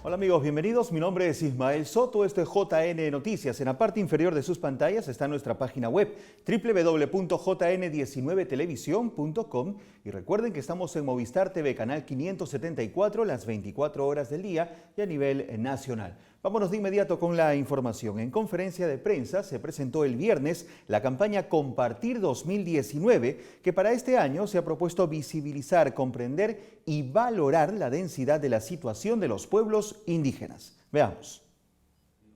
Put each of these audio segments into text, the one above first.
Hola amigos, bienvenidos. Mi nombre es Ismael Soto, esto es JN Noticias. En la parte inferior de sus pantallas está nuestra página web www.jn19televisión.com y recuerden que estamos en Movistar TV, canal 574, las 24 horas del día y a nivel nacional. Vámonos de inmediato con la información. En conferencia de prensa se presentó el viernes la campaña Compartir 2019, que para este año se ha propuesto visibilizar, comprender y valorar la densidad de la situación de los pueblos indígenas. Veamos.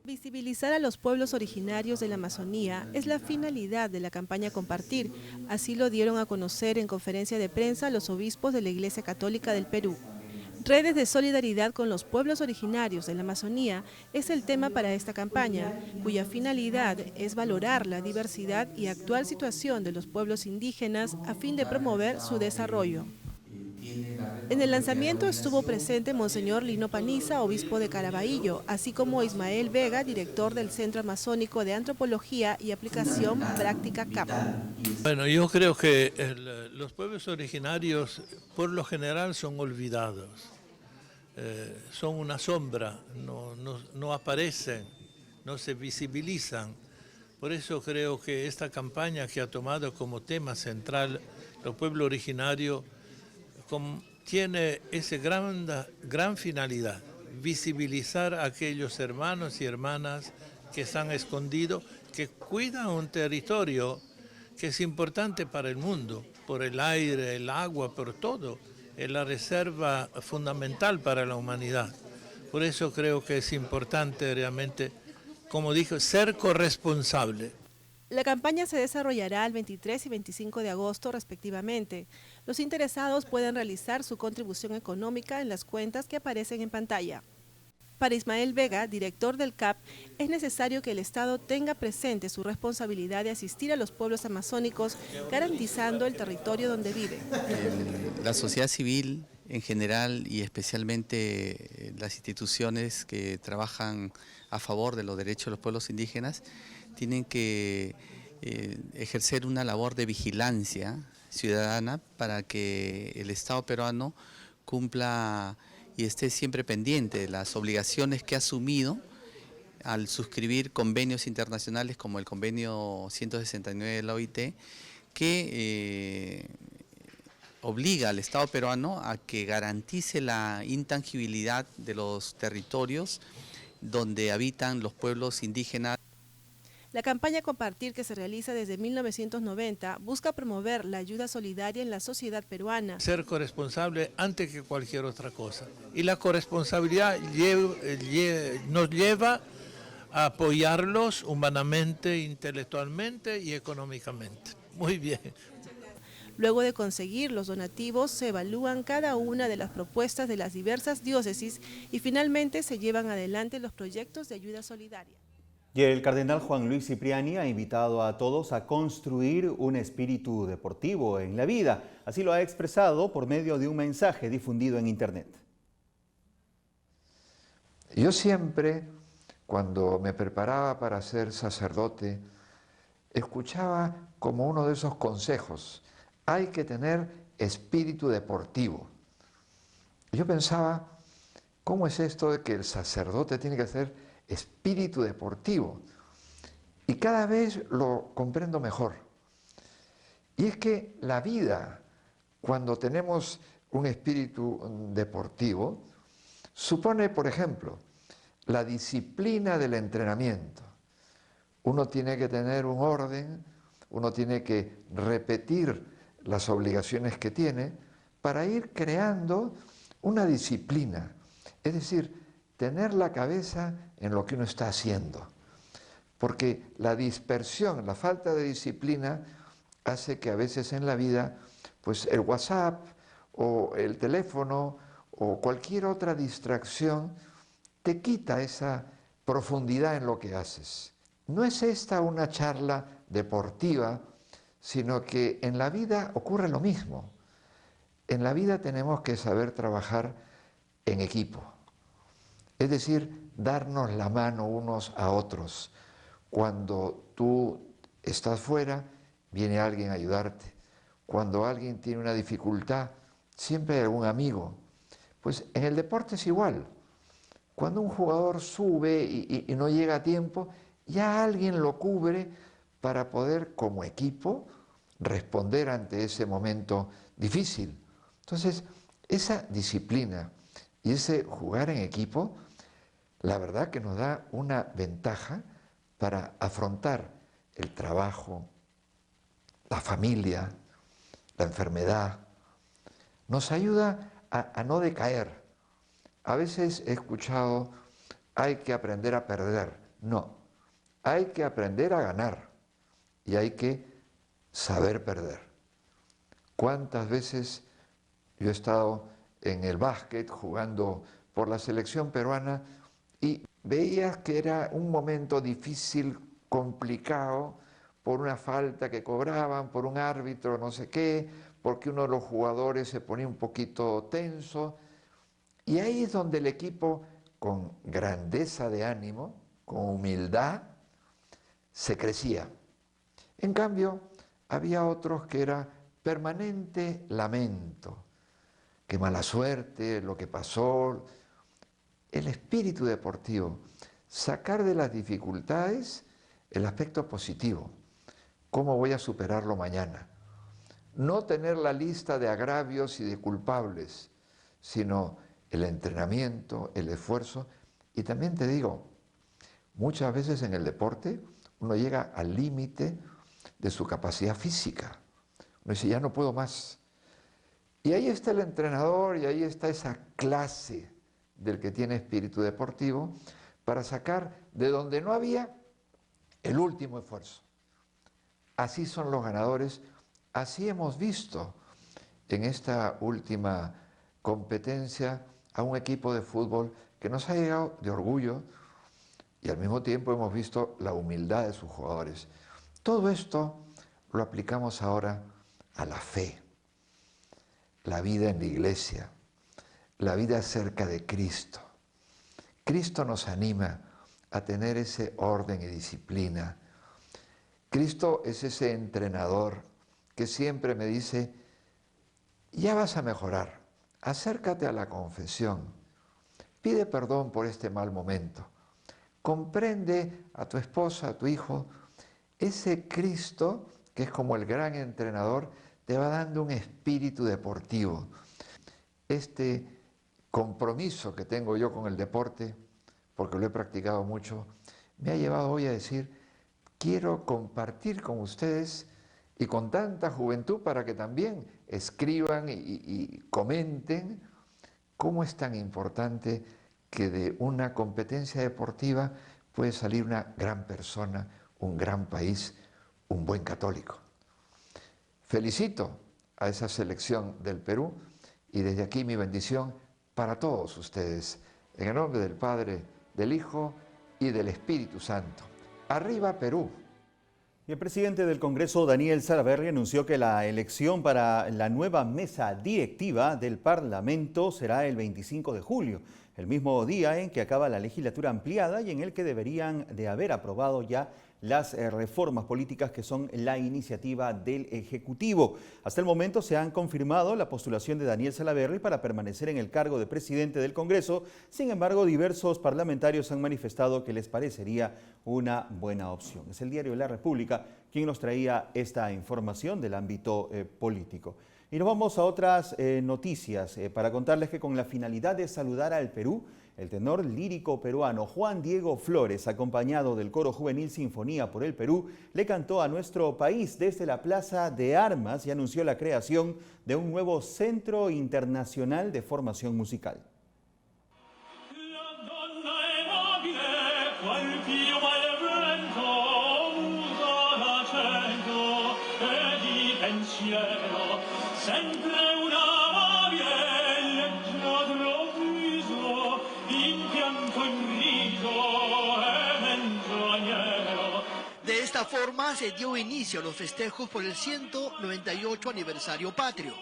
Visibilizar a los pueblos originarios de la Amazonía es la finalidad de la campaña Compartir. Así lo dieron a conocer en conferencia de prensa los obispos de la Iglesia Católica del Perú. Redes de solidaridad con los pueblos originarios de la Amazonía es el tema para esta campaña, cuya finalidad es valorar la diversidad y actual situación de los pueblos indígenas a fin de promover su desarrollo. En el lanzamiento estuvo presente Monseñor Lino Paniza, obispo de Caraballo, así como Ismael Vega, director del Centro Amazónico de Antropología y Aplicación Práctica CAP. Bueno, yo creo que los pueblos originarios por lo general son olvidados, son una sombra, no aparecen, no se visibilizan. Por eso creo que esta campaña que ha tomado como tema central los pueblos originarios tiene esa gran finalidad, visibilizar a aquellos hermanos y hermanas que están escondidos, que cuidan un territorio que es importante para el mundo, por el aire, el agua, por todo. Es la reserva fundamental para la humanidad. Por eso creo que es importante realmente, como dijo, ser corresponsable. La campaña se desarrollará el 23 y 25 de agosto respectivamente. Los interesados pueden realizar su contribución económica en las cuentas que aparecen en pantalla. Para Ismael Vega, director del CAP, es necesario que el Estado tenga presente su responsabilidad de asistir a los pueblos amazónicos, garantizando el territorio donde viven. La sociedad civil en general y especialmente las instituciones que trabajan a favor de los derechos de los pueblos indígenas tienen que ejercer una labor de vigilancia ciudadana para que el Estado peruano cumpla y esté siempre pendiente de las obligaciones que ha asumido al suscribir convenios internacionales como el convenio 169 de la OIT, que obliga al Estado peruano a que garantice la intangibilidad de los territorios donde habitan los pueblos indígenas. La campaña Compartir, que se realiza desde 1990, busca promover la ayuda solidaria en la sociedad peruana. Ser corresponsable antes que cualquier otra cosa. Y la corresponsabilidad nos lleva a apoyarlos humanamente, intelectualmente y económicamente. Muy bien. Luego de conseguir los donativos, se evalúan cada una de las propuestas de las diversas diócesis y finalmente se llevan adelante los proyectos de ayuda solidaria. Y el cardenal Juan Luis Cipriani ha invitado a todos a construir un espíritu deportivo en la vida. Así lo ha expresado por medio de un mensaje difundido en internet. Yo siempre, cuando me preparaba para ser sacerdote, escuchaba como uno de esos consejos: hay que tener espíritu deportivo. Yo pensaba, ¿cómo es esto de que el sacerdote tiene que ser espíritu deportivo? Y cada vez lo comprendo mejor. Y es que la vida, cuando tenemos un espíritu deportivo, supone, por ejemplo, la disciplina del entrenamiento. Uno tiene que tener un orden, uno tiene que repetir las obligaciones que tiene para ir creando una disciplina. Es decir, tener la cabeza en lo que uno está haciendo. Porque la dispersión, la falta de disciplina hace que a veces en la vida, pues el WhatsApp o el teléfono o cualquier otra distracción te quita esa profundidad en lo que haces. No es esta una charla deportiva, sino que en la vida ocurre lo mismo. En la vida tenemos que saber trabajar en equipo. Es decir, darnos la mano unos a otros. Cuando tú estás fuera, viene alguien a ayudarte. cuando alguien tiene una dificultad, siempre hay algún amigo. Pues en el deporte es igual. Cuando un jugador sube y no llega a tiempo, ya alguien lo cubre para poder, como equipo, responder ante ese momento difícil. Entonces, esa disciplina y ese jugar en equipo, la verdad que nos da una ventaja para afrontar el trabajo, la familia, la enfermedad. Nos ayuda a no decaer. A veces he escuchado, hay que aprender a perder. No, hay que aprender a ganar y hay que saber perder. ¿Cuántas veces yo he estado en el básquet jugando por la selección peruana y veías que era un momento difícil, complicado, por una falta que cobraban, por un árbitro no sé qué, porque uno de los jugadores se ponía un poquito tenso? Y ahí es donde el equipo, con grandeza de ánimo, con humildad, se crecía. En cambio, había otros que era permanente lamento, qué mala suerte, lo que pasó. El espíritu deportivo, sacar de las dificultades el aspecto positivo. ¿Cómo voy a superarlo mañana? No tener la lista de agravios y de culpables, sino el entrenamiento, el esfuerzo. Y también te digo, muchas veces en el deporte uno llega al límite de su capacidad física. Uno dice, ya no puedo más. Y ahí está el entrenador y ahí está esa clase del que tiene espíritu deportivo para sacar de donde no había el último esfuerzo. Así son los ganadores, así hemos visto en esta última competencia a un equipo de fútbol que nos ha llegado de orgullo y al mismo tiempo hemos visto la humildad de sus jugadores. Todo esto lo aplicamos ahora a la fe, la vida en la iglesia, la vida cerca de Cristo. Cristo nos anima a tener ese orden y disciplina. Cristo es ese entrenador que siempre me dice, ya vas a mejorar, acércate a la confesión, pide perdón por este mal momento, comprende a tu esposa, a tu hijo. Ese Cristo, que es como el gran entrenador, te va dando un espíritu deportivo. Este compromiso que tengo yo con el deporte, porque lo he practicado mucho, me ha llevado hoy a decir, quiero compartir con ustedes y con tanta juventud para que también escriban y comenten cómo es tan importante que de una competencia deportiva puede salir una gran persona, un gran país, un buen católico. Felicito a esa selección del Perú y desde aquí mi bendición para todos ustedes. En el nombre del Padre, del Hijo y del Espíritu Santo. ¡Arriba Perú! Y el presidente del Congreso, Daniel Salaverry, anunció que la elección para la nueva mesa directiva del Parlamento será el 25 de julio, el mismo día en que acaba la legislatura ampliada y en el que deberían de haber aprobado ya las reformas políticas que son la iniciativa del Ejecutivo. Hasta el momento se han confirmado la postulación de Daniel Salaverry para permanecer en el cargo de presidente del Congreso. Sin embargo, diversos parlamentarios han manifestado que les parecería una buena opción. Es el diario La República quien nos traía esta información del ámbito político. Y nos vamos a otras noticias para contarles que con la finalidad de saludar al Perú, el tenor lírico peruano Juan Diego Flores, acompañado del coro juvenil Sinfonía por el Perú, le cantó a nuestro país desde la Plaza de Armas y anunció la creación de un nuevo Centro Internacional de Formación Musical. De esta forma se dio inicio a los festejos por el 198 aniversario patrio.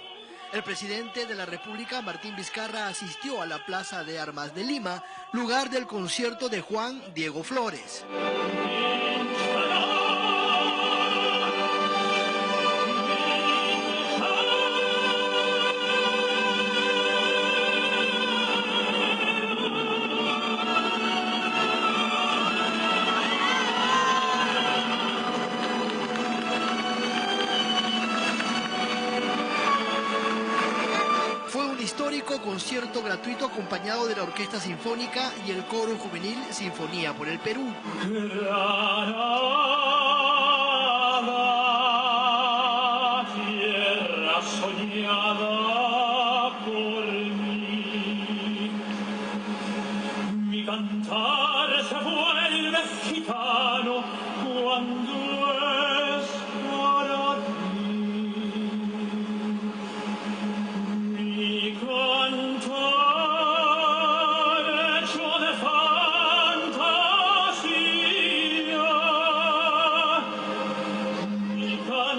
El presidente de la República, Martín Vizcarra, asistió a la Plaza de Armas de Lima, lugar del concierto de Juan Diego Flores. histórico concierto gratuito acompañado de la Orquesta Sinfónica y el Coro Juvenil Sinfonía por el Perú. Tierra soñada por mí, mi cantar se vuelve gitano cuando es para ti. Mi cantar hecho de fantasía, mi cantar.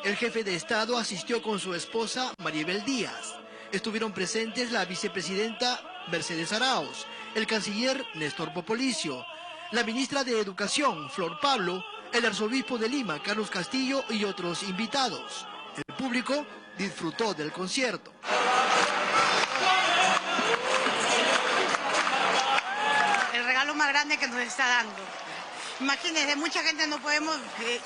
El jefe de Estado asistió con su esposa Maribel Díaz. Estuvieron presentes la vicepresidenta Mercedes Arauz, el canciller Néstor Popolicio, la ministra de Educación Flor Pablo, el arzobispo de Lima Carlos Castillo y otros invitados. El público disfrutó del concierto. El regalo más grande que nos está dando. Imagínense, mucha gente no podemos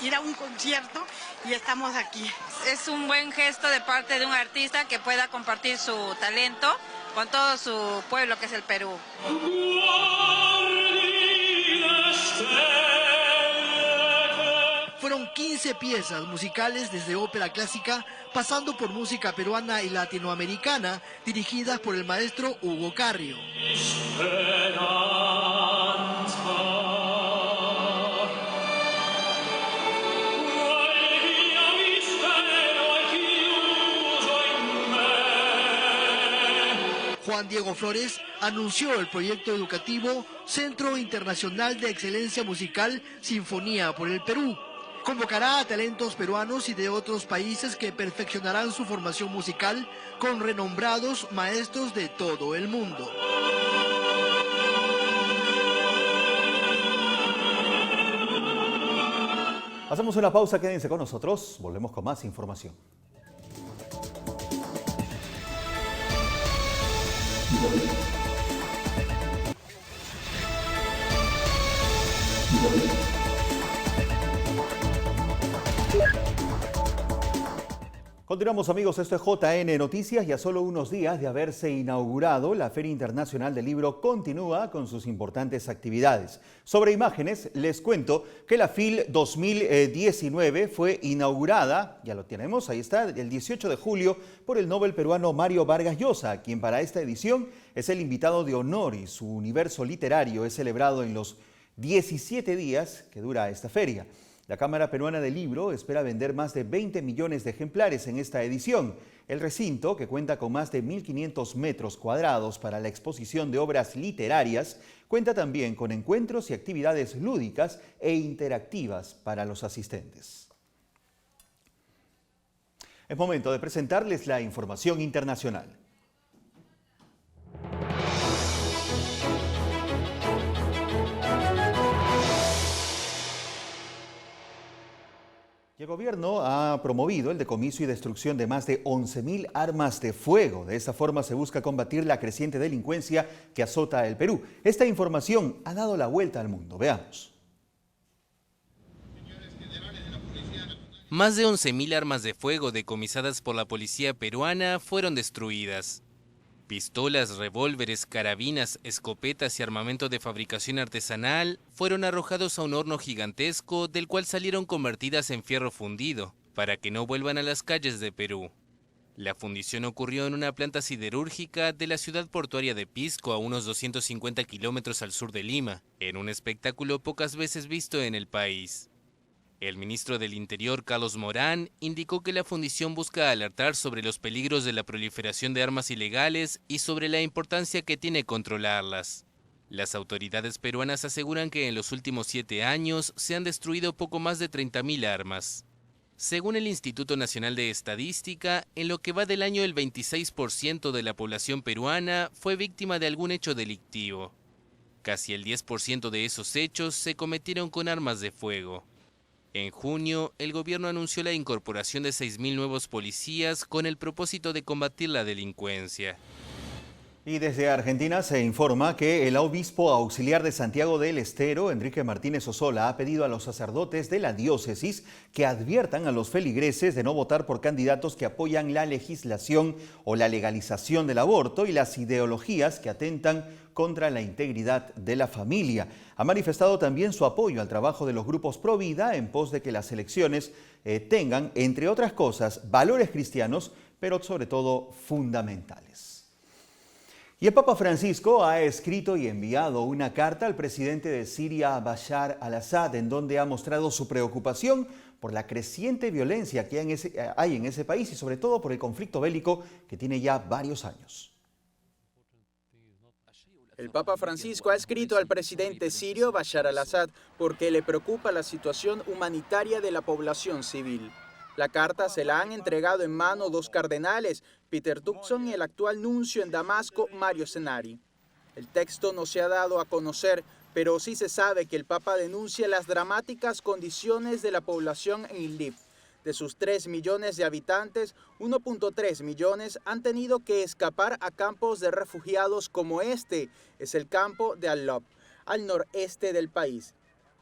ir a un concierto y estamos aquí. Es un buen gesto de parte de un artista que pueda compartir su talento con todo su pueblo que es el Perú. Fueron 15 piezas musicales desde ópera clásica, pasando por música peruana y latinoamericana, dirigidas por el maestro Hugo Carrio. Juan Diego Flores anunció el proyecto educativo Centro Internacional de Excelencia Musical Sinfonía por el Perú. Convocará a talentos peruanos y de otros países que perfeccionarán su formación musical con renombrados maestros de todo el mundo. Hacemos una pausa, quédense con nosotros, volvemos con más información. Continuamos, amigos, esto es JN Noticias y a solo unos días de haberse inaugurado, la Feria Internacional del Libro continúa con sus importantes actividades. Sobre imágenes, les cuento que la FIL 2019 fue inaugurada, ya lo tenemos, ahí está, el 18 de julio por el Nobel peruano Mario Vargas Llosa, quien para esta edición es el invitado de honor y su universo literario es celebrado en los 17 días que dura esta feria. La Cámara Peruana del Libro espera vender más de 20 millones de ejemplares en esta edición. El recinto, que cuenta con más de 1.500 metros cuadrados para la exposición de obras literarias, cuenta también con encuentros y actividades lúdicas e interactivas para los asistentes. Es momento de presentarles la información internacional. El gobierno ha promovido el decomiso y destrucción de más de 11.000 armas de fuego. De esta forma se busca combatir la creciente delincuencia que azota el Perú. Esta información ha dado la vuelta al mundo. Veamos. Más de 11.000 armas de fuego decomisadas por la policía peruana fueron destruidas. Pistolas, revólveres, carabinas, escopetas y armamento de fabricación artesanal fueron arrojados a un horno gigantesco del cual salieron convertidas en fierro fundido, para que no vuelvan a las calles de Perú. La fundición ocurrió en una planta siderúrgica de la ciudad portuaria de Pisco, a unos 250 kilómetros al sur de Lima, en un espectáculo pocas veces visto en el país. El ministro del Interior, Carlos Morán, indicó que la fundición busca alertar sobre los peligros de la proliferación de armas ilegales y sobre la importancia que tiene controlarlas. Las autoridades peruanas aseguran que en los últimos 7 años se han destruido poco más de 30.000 armas. Según el Instituto Nacional de Estadística, en lo que va del año el 26% de la población peruana fue víctima de algún hecho delictivo. Casi el 10% de esos hechos se cometieron con armas de fuego. En junio, el gobierno anunció la incorporación de 6.000 nuevos policías con el propósito de combatir la delincuencia. Y desde Argentina se informa que el obispo auxiliar de Santiago del Estero, Enrique Martínez Osola, ha pedido a los sacerdotes de la diócesis que adviertan a los feligreses de no votar por candidatos que apoyan la legislación o la legalización del aborto y las ideologías que atentan contra la integridad de la familia. Ha manifestado también su apoyo al trabajo de los grupos pro vida en pos de que las elecciones tengan, entre otras cosas, valores cristianos, pero sobre todo fundamentales. Y el Papa Francisco ha escrito y enviado una carta al presidente de Siria, Bashar al-Assad, en donde ha mostrado su preocupación por la creciente violencia que hay en ese país y sobre todo por el conflicto bélico que tiene ya varios años. El Papa Francisco ha escrito al presidente sirio, Bashar al-Assad, porque le preocupa la situación humanitaria de la población civil. La carta se la han entregado en mano dos cardenales, Peter Turkson y el actual nuncio en Damasco, Mario Zenari. El texto no se ha dado a conocer, pero sí se sabe que el Papa denuncia las dramáticas condiciones de la población en Idlib. De sus 3 millones de habitantes, 1.3 millones han tenido que escapar a campos de refugiados como este, es el campo de Al-Lob, al noreste del país.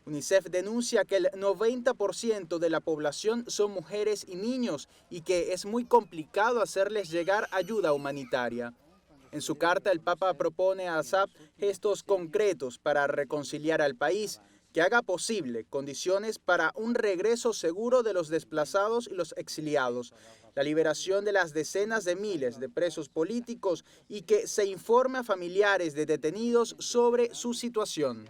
UNICEF denuncia que el 90% de la población son mujeres y niños y que es muy complicado hacerles llegar ayuda humanitaria. En su carta, el Papa propone a Assad gestos concretos para reconciliar al país, que haga posible condiciones para un regreso seguro de los desplazados y los exiliados, la liberación de las decenas de miles de presos políticos y que se informe a familiares de detenidos sobre su situación.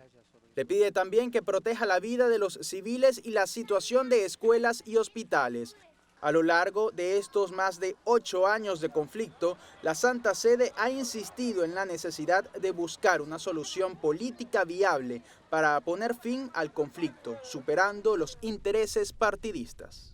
Le pide también que proteja la vida de los civiles y la situación de escuelas y hospitales. A lo largo de estos más de 8 años de conflicto, la Santa Sede ha insistido en la necesidad de buscar una solución política viable para poner fin al conflicto, superando los intereses partidistas.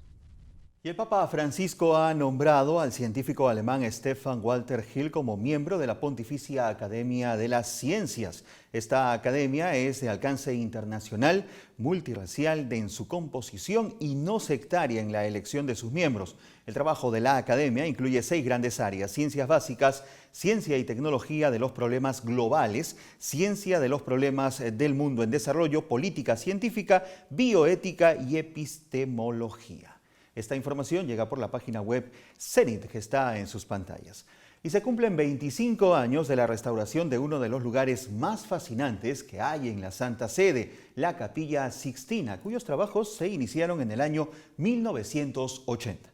Y el Papa Francisco ha nombrado al científico alemán Stefan Walter Hill como miembro de la Pontificia Academia de las Ciencias. Esta academia es de alcance internacional, multirracial en su composición y no sectaria en la elección de sus miembros. El trabajo de la academia incluye 6 grandes áreas: ciencias básicas, ciencia y tecnología de los problemas globales, ciencia de los problemas del mundo en desarrollo, política científica, bioética y epistemología. Esta información llega por la página web Cenit, que está en sus pantallas. Y se cumplen 25 años de la restauración de uno de los lugares más fascinantes que hay en la Santa Sede, la Capilla Sixtina, cuyos trabajos se iniciaron en el año 1980.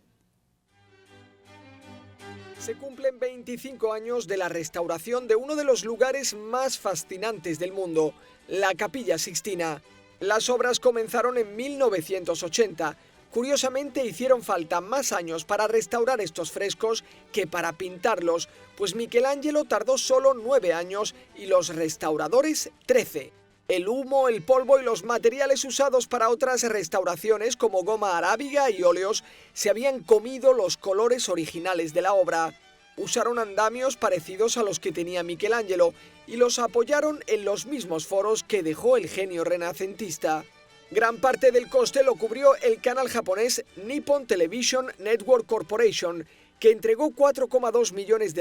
Se cumplen 25 años de la restauración de uno de los lugares más fascinantes del mundo, la Capilla Sixtina. Las obras comenzaron en 1980. Curiosamente, hicieron falta más años para restaurar estos frescos que para pintarlos, pues Michelangelo tardó solo 9 años y los restauradores 13. El humo, el polvo y los materiales usados para otras restauraciones como goma arábiga y óleos se habían comido los colores originales de la obra. Usaron andamios parecidos a los que tenía Michelangelo y los apoyaron en los mismos foros que dejó el genio renacentista. Gran parte del coste lo cubrió el canal japonés Nippon Television Network Corporation, que entregó $4,2 millones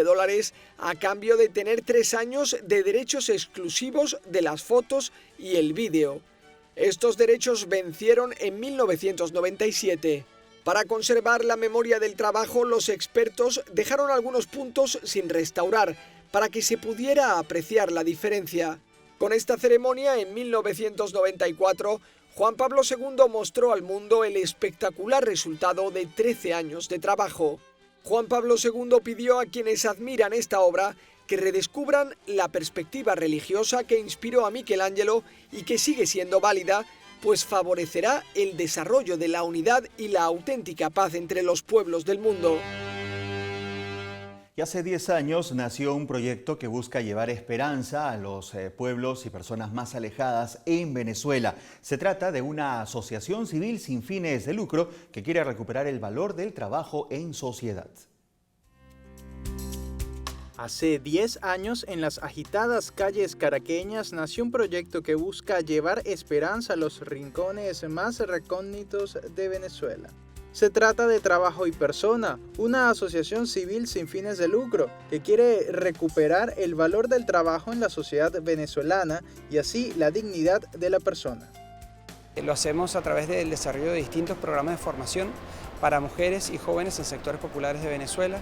a cambio de tener 3 años de derechos exclusivos de las fotos y el vídeo. Estos derechos vencieron en 1997. Para conservar la memoria del trabajo, los expertos dejaron algunos puntos sin restaurar para que se pudiera apreciar la diferencia. Con esta ceremonia, en 1994, Juan Pablo II mostró al mundo el espectacular resultado de 13 años de trabajo. Juan Pablo II pidió a quienes admiran esta obra que redescubran la perspectiva religiosa que inspiró a Michelangelo y que sigue siendo válida, pues favorecerá el desarrollo de la unidad y la auténtica paz entre los pueblos del mundo. Y hace 10 años nació un proyecto que busca llevar esperanza a los pueblos y personas más alejadas en Venezuela. Se trata de una asociación civil sin fines de lucro que quiere recuperar el valor del trabajo en sociedad. Hace 10 años, en las agitadas calles caraqueñas, nació un proyecto que busca llevar esperanza a los rincones más recónditos de Venezuela. Se trata de Trabajo y Persona, una asociación civil sin fines de lucro que quiere recuperar el valor del trabajo en la sociedad venezolana y así la dignidad de la persona. Lo hacemos a través del desarrollo de distintos programas de formación para mujeres y jóvenes en sectores populares de Venezuela,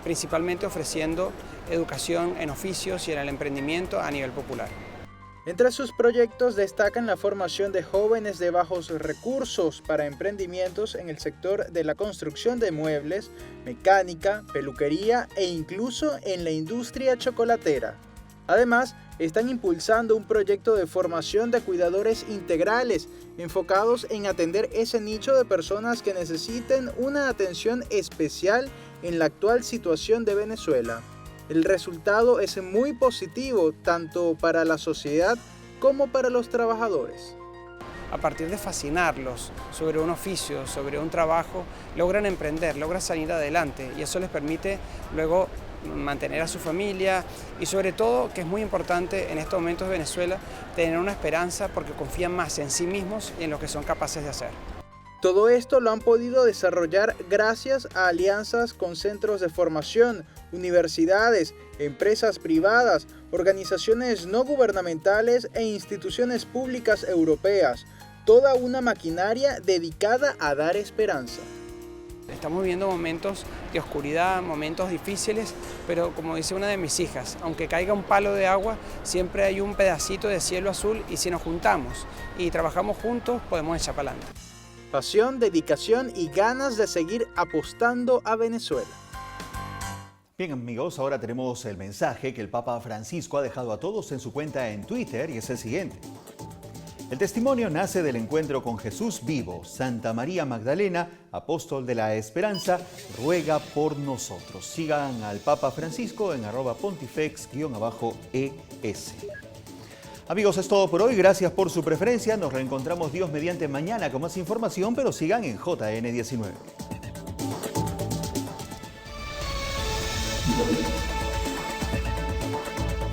principalmente ofreciendo educación en oficios y en el emprendimiento a nivel popular. Entre sus proyectos destacan la formación de jóvenes de bajos recursos para emprendimientos en el sector de la construcción de muebles, mecánica, peluquería e incluso en la industria chocolatera. Además, están impulsando un proyecto de formación de cuidadores integrales enfocados en atender ese nicho de personas que necesiten una atención especial en la actual situación de Venezuela. El resultado es muy positivo tanto para la sociedad como para los trabajadores. A partir de fascinarlos sobre un oficio, sobre un trabajo, logran emprender, logran salir adelante y eso les permite luego mantener a su familia y sobre todo, que es muy importante en estos momentos de Venezuela, tener una esperanza porque confían más en sí mismos y en lo que son capaces de hacer. Todo esto lo han podido desarrollar gracias a alianzas con centros de formación, universidades, empresas privadas, organizaciones no gubernamentales e instituciones públicas europeas. Toda una maquinaria dedicada a dar esperanza. Estamos viviendo momentos de oscuridad, momentos difíciles, pero como dice una de mis hijas, aunque caiga un palo de agua, siempre hay un pedacito de cielo azul y si nos juntamos y trabajamos juntos, podemos echar para adelante. Pasión, dedicación y ganas de seguir apostando a Venezuela. Bien amigos, ahora tenemos el mensaje que el Papa Francisco ha dejado a todos en su cuenta en Twitter y es el siguiente. El testimonio nace del encuentro con Jesús vivo. Santa María Magdalena, apóstol de la esperanza, ruega por nosotros. Sigan al Papa Francisco en @pontifex_es. Amigos, es todo por hoy. Gracias por su preferencia. Nos reencontramos Dios mediante mañana con más información, pero sigan en JN19.